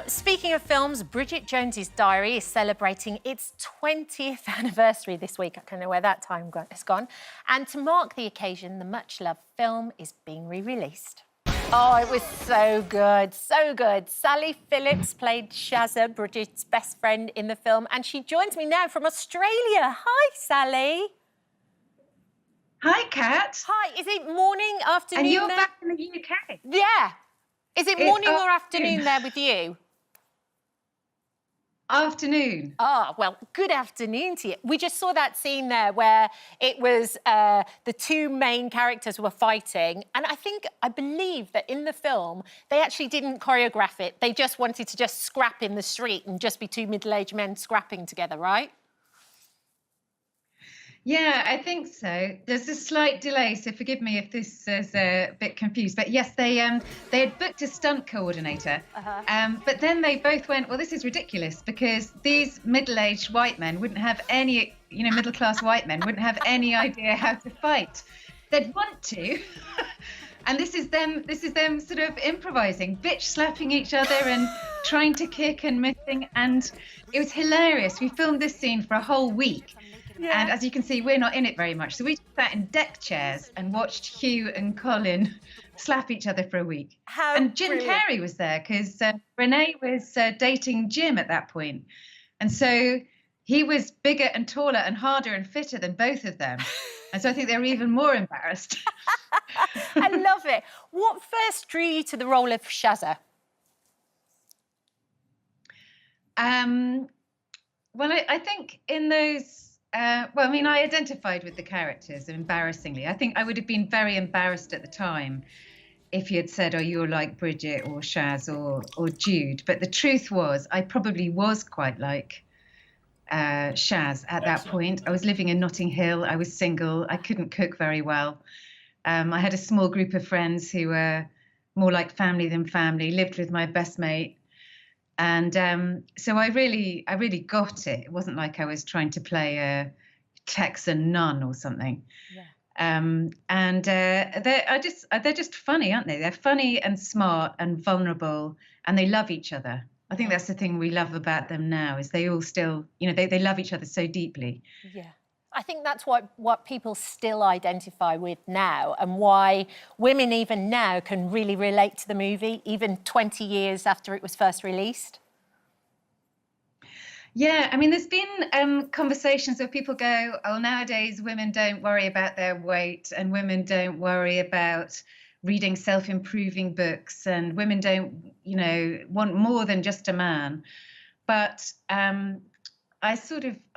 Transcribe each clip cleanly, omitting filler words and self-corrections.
Speaking of films, Bridget Jones's Diary is celebrating its 20th anniversary this week. I don't know where that time has gone. And to mark the occasion, the much-loved film is being re-released. Oh, it was so good, so good. Sally Phillips played Shazza, Bridget's best friend in the film, and she joins me now from Australia. Hi, Sally. Hi, Kat. Hi, is it morning, afternoon And you're there? back in the UK. Yeah. Is it morning or afternoon there with you? Afternoon. Oh, well, good afternoon to you. We just saw that scene there where it was the two main characters were fighting. And I believe that in the film, they actually didn't choreograph it. They just wanted to just scrap in the street and just be two middle-aged men scrapping together, right? Yeah, I think so. There's a slight delay, so forgive me if this is a bit confused. But yes, they had booked a stunt coordinator, but then they both went, well, this is ridiculous because these middle-aged white men wouldn't have any, middle-class white men wouldn't have any idea how to fight. They'd want to. And this is them sort of improvising, bitch slapping each other and trying to kick and missing. And it was hilarious. We filmed this scene for a whole week. Yeah. And as you can see, we're not in it very much. So we sat in deck chairs and watched Hugh and Colin slap each other for a week. And Jim Carrey was there because Renee was dating Jim at that point. And so he was bigger and taller and harder and fitter than both of them. And so I think they were even more embarrassed. I love it. What first drew you to the role of Shazza? Well, I think in those... I identified with the characters, embarrassingly. I think I would have been very embarrassed at the time if you had said, oh, you're like Bridget or Shaz or Jude. But the truth was, I probably was quite like Shaz at that point. I was living in Notting Hill. I was single. I couldn't cook very well. I had a small group of friends who were more like family than family, lived with my best mate. And so I really got it. It wasn't like I was trying to play a Texan nun or something. Yeah. They're just funny, aren't they? They're funny and smart and vulnerable, and they love each other. I think that's the thing we love about them now is they all still, they love each other so deeply. Yeah. I think that's what people still identify with now and why women even now can really relate to the movie, even 20 years after it was first released. Yeah, I mean, there's been conversations where people go, oh, nowadays women don't worry about their weight and women don't worry about reading self-improving books and women don't, want more than just a man. But I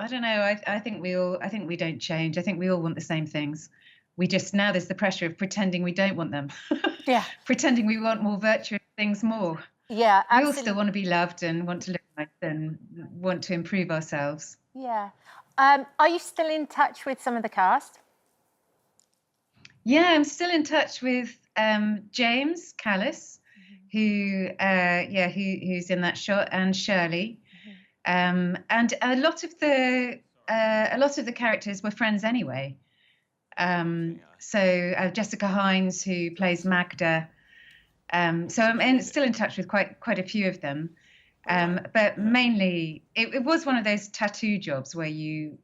don't know. I think we don't change. I think we all want the same things. Now there's the pressure of pretending we don't want them. Yeah. Pretending we want more virtuous things more. Yeah, absolutely. We all still want to be loved and want to live life and want to improve ourselves. Yeah. Are you still in touch with some of the cast? Yeah, I'm still in touch with James Callis, who's in that shot, and Shirley. And a lot of the characters were friends anyway. So Jessica Hines, who plays Magda. So I'm still in touch with quite a few of them. But mainly, it was one of those tattoo jobs where you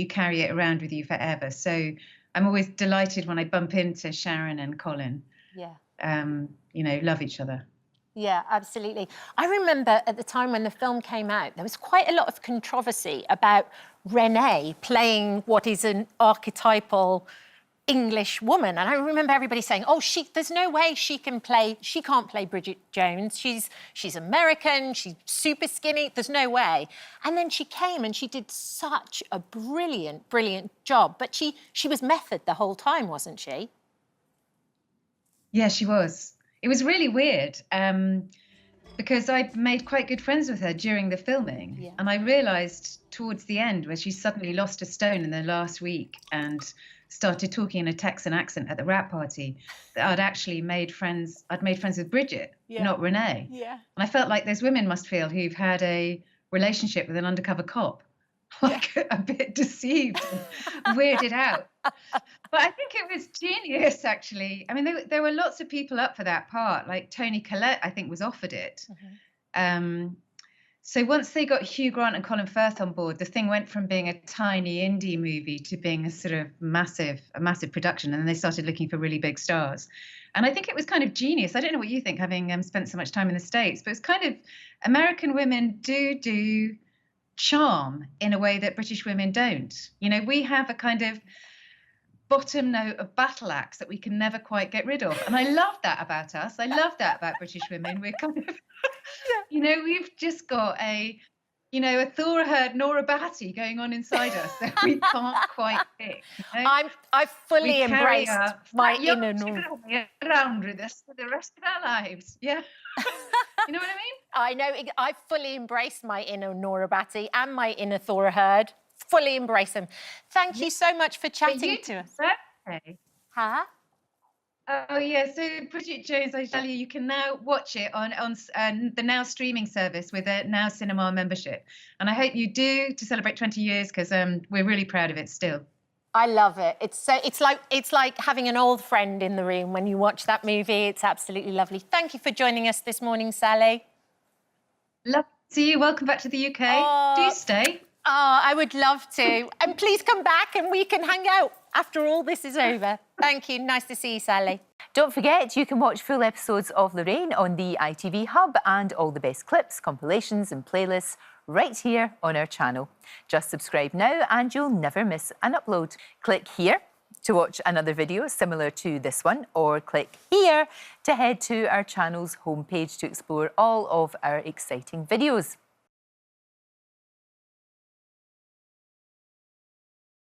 carry it around with you forever. So I'm always delighted when I bump into Sharon and Colin. Yeah. Love each other. Yeah, absolutely. I remember at the time when the film came out, there was quite a lot of controversy about Renee playing what is an archetypal English woman. And I remember everybody saying, oh, there's no way she can't play Bridget Jones. She's American, she's super skinny, there's no way. And then she came and she did such a brilliant, brilliant job. But she was method the whole time, wasn't she? Yeah, she was. It was really weird because I made quite good friends with her during the filming. Yeah. And I realised towards the end where she suddenly lost a stone in the last week and started talking in a Texan accent at the wrap party, that I'd actually made friends. I'd made friends with Bridget, not Renee. Yeah. And I felt like those women must feel who've had a relationship with an undercover cop, like a bit deceived and weirded out. But I think it was genius, actually. I mean, there were lots of people up for that part. Like Toni Collette, I think, was offered it. So once they got Hugh Grant and Colin Firth on board, the thing went from being a tiny indie movie to being a sort of massive production. And then they started looking for really big stars. And I think it was kind of genius. I don't know what you think, having spent so much time in the States, but it's kind of American women do charm in a way that British women don't. You know, we have a kind of bottom note of battle axe that we can never quite get rid of. And I love that about us. I love that about British women. We're kind of, you know, we've just got a Thor herd Nora Batty going on inside us that we can't quite pick. You know? I've fully embraced my inner Nora around with us for the rest of our lives. Yeah. You know what I mean? I know. I've fully embraced my inner Nora Batty and my inner Thor herd. Fully embrace them. Thank you so much for chatting to us. Birthday. Huh? Oh yeah, so Bridget Jones, I tell you, you can now watch it on the Now streaming service with a Now Cinema membership, and I hope you do to celebrate 20 years because we're really proud of it still. I love it. It's like having an old friend in the room when you watch that movie. It's absolutely lovely. Thank you for joining us this morning, Sally. Love to see you. Welcome back to the UK. Do stay. Oh, I would love to. And please come back and we can hang out after all this is over. Thank you. Nice to see you, Sally. Don't forget, you can watch full episodes of Lorraine on the ITV Hub and all the best clips, compilations and playlists right here on our channel. Just subscribe now and you'll never miss an upload. Click here to watch another video similar to this one, or click here to head to our channel's homepage to explore all of our exciting videos.